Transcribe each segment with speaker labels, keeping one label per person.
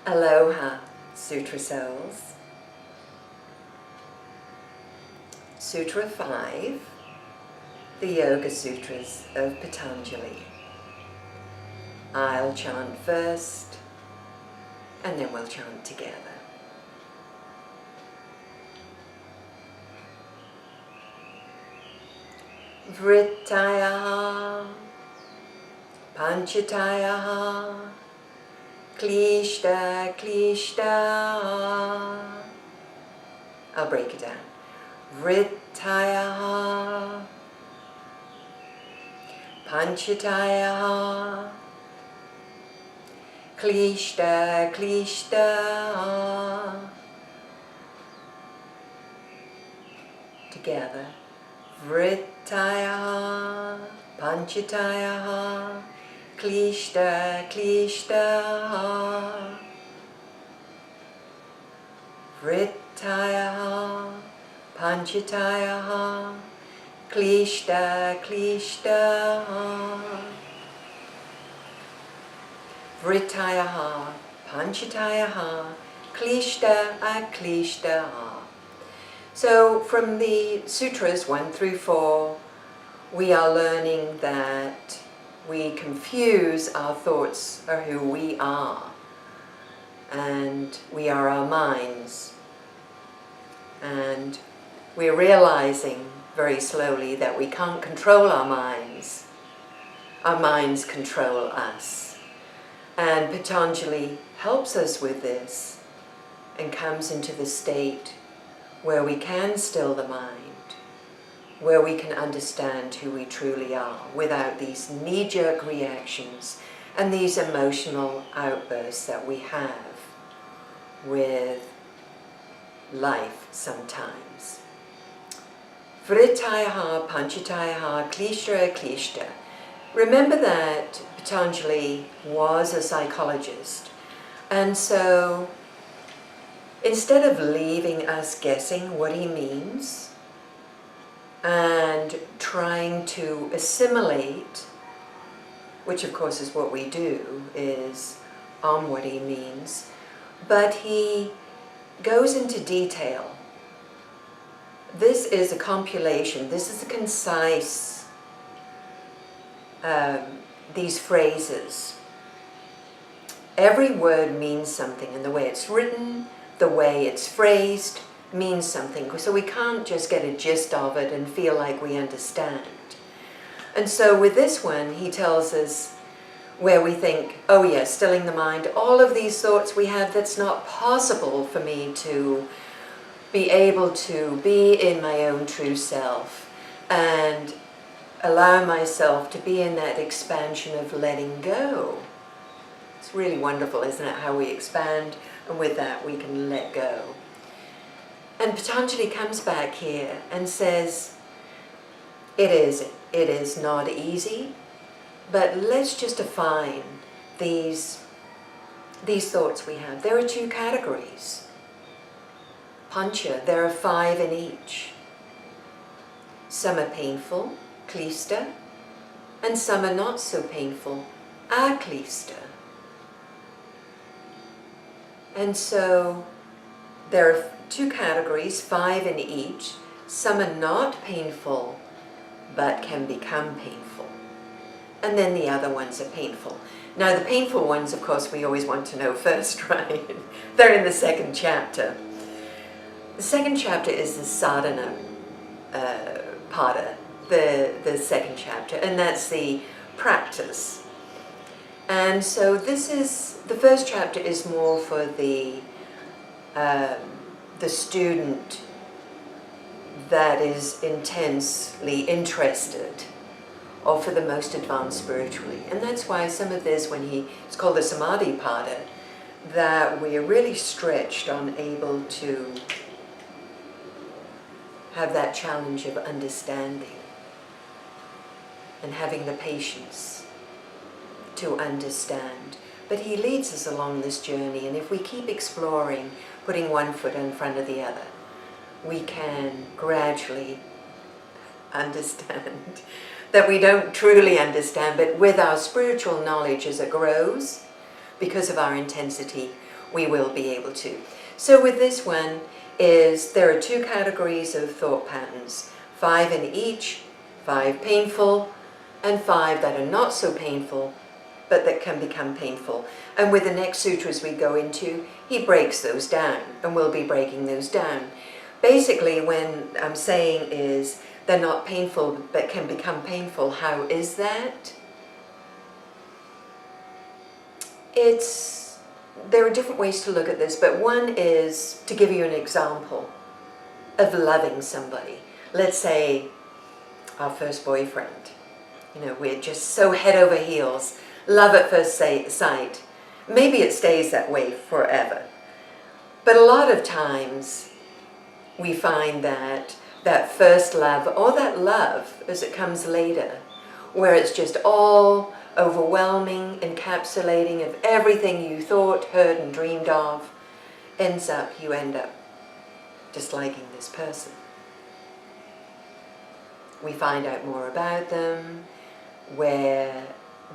Speaker 1: Aloha, Sutra Souls. Sutra 5, the Yoga Sutras of Patanjali. I'll chant first, and then we'll chant together. Vrittayaha, Panchatayaha, Klishta, Klishta. I'll break it down. Vrittayaha, Panchatayaha, Klishta, Klishta. Together. Vrittayaha, Panchatayaha, Klishta, Klishta. Vrittayaha, Panchatayaha, Klishta, Klishta. Vrittayaha, Panchatayaha, Klishta, Klishta. So from the sutras 1 through 4, we are learning that we confuse our thoughts are who we are, and we are our minds. And we're realizing very slowly that we can't control our minds. Our minds control us. And Patanjali helps us with this and comes into the state where we can still the mind, where we can understand who we truly are without these knee-jerk reactions and these emotional outbursts that we have with life sometimes. Vrittayaha, Panchatayaha, Klishta, Klishta. Remember that Patanjali was a psychologist, and so instead of leaving us guessing what he means and trying to assimilate, which of course is what we do, is on what he means, but he goes into detail. This is a compilation, this is a concise, these phrases. Every word means something, and the way it's written, the way it's phrased means something. So we can't just get a gist of it and feel like we understand. And so with this one, he tells us where we think, oh yes, stilling the mind, all of these thoughts we have, that's not possible for me to be able to be in my own true self and allow myself to be in that expansion of letting go. It's really wonderful, isn't it, how we expand, and with that we can let go. And Patanjali comes back here and says, it is not easy, but let's just define these thoughts we have. There are 2 categories. Pancha, there are 5 in each. Some are painful, klista, and some are not so painful, aklista. And so there are 2 categories, 5 in each. Some are not painful, but can become painful. And then the other ones are painful. Now the painful ones, of course, we always want to know first, right? They're in the 2nd chapter. The 2nd chapter is the Sadhana Pada, the 2nd chapter, and that's the practice. And so this is, the 1st chapter is more for the student that is intensely interested, or for the most advanced spiritually. And that's why some of this, it's called the Samadi Pada, that we are really stretched on able to have that challenge of understanding and having the patience to understand. But he leads us along this journey, and if we keep exploring, putting one foot in front of the other, we can gradually understand that we don't truly understand, but with our spiritual knowledge as it grows, because of our intensity, we will be able to. So with this one there are 2 categories of thought patterns, 5 in each, 5 painful, and 5 that are not so painful, but that can become painful. And with the next sutras we go into, he breaks those down, and we'll be breaking those down. Basically, when I'm saying is, they're not painful, but can become painful, how is that? There are different ways to look at this, but one is, to give you an example of loving somebody. Let's say our first boyfriend. You know, we're just so head over heels, love at first sight. Maybe it stays that way forever. But a lot of times we find that that first love, or that love as it comes later, where it's just all overwhelming, encapsulating of everything you thought, heard and dreamed of, you end up disliking this person. We find out more about them, where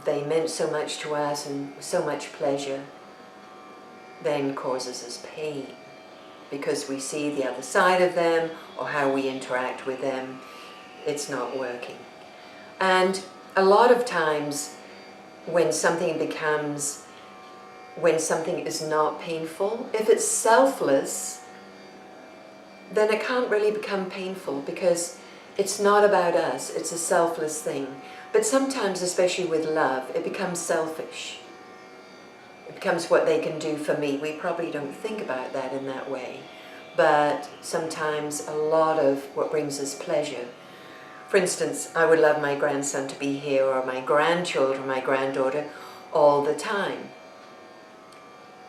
Speaker 1: they meant so much to us and so much pleasure, then causes us pain, because we see the other side of them, or how we interact with them, it's not working. And a lot of times, when something is not painful, if it's selfless, then it can't really become painful, because it's not about us, it's a selfless thing. But sometimes, especially with love, it becomes selfish. It becomes what they can do for me. We probably don't think about that in that way. But sometimes a lot of what brings us pleasure. For instance, I would love my grandson to be here, or my grandchildren, my granddaughter, all the time.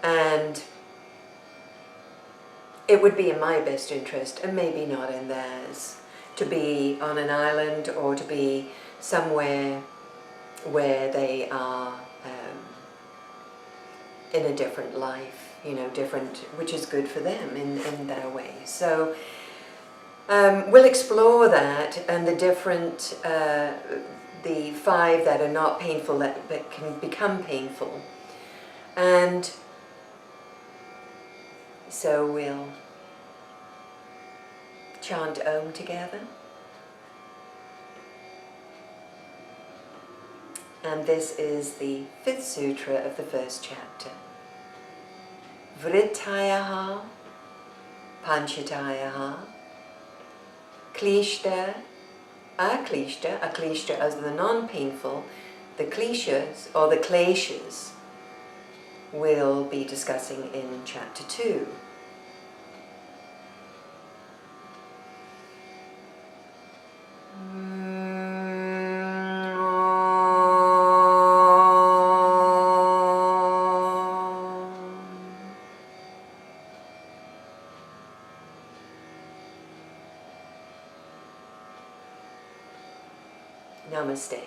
Speaker 1: And it would be in my best interest, and maybe not in theirs, to be on an island, or to be somewhere where they are in a different life, you know, which is good for them in their way. So we'll explore that, and the different, the 5 that are not painful, that can become painful. And so we'll chant Om together. And this is the 5th sutra of the 1st chapter. Vrittayaha, Panchatayaha, Klishta, Aklishta as the non-painful, the klishas, or the kleshas, we'll be discussing in chapter 2. Namaste.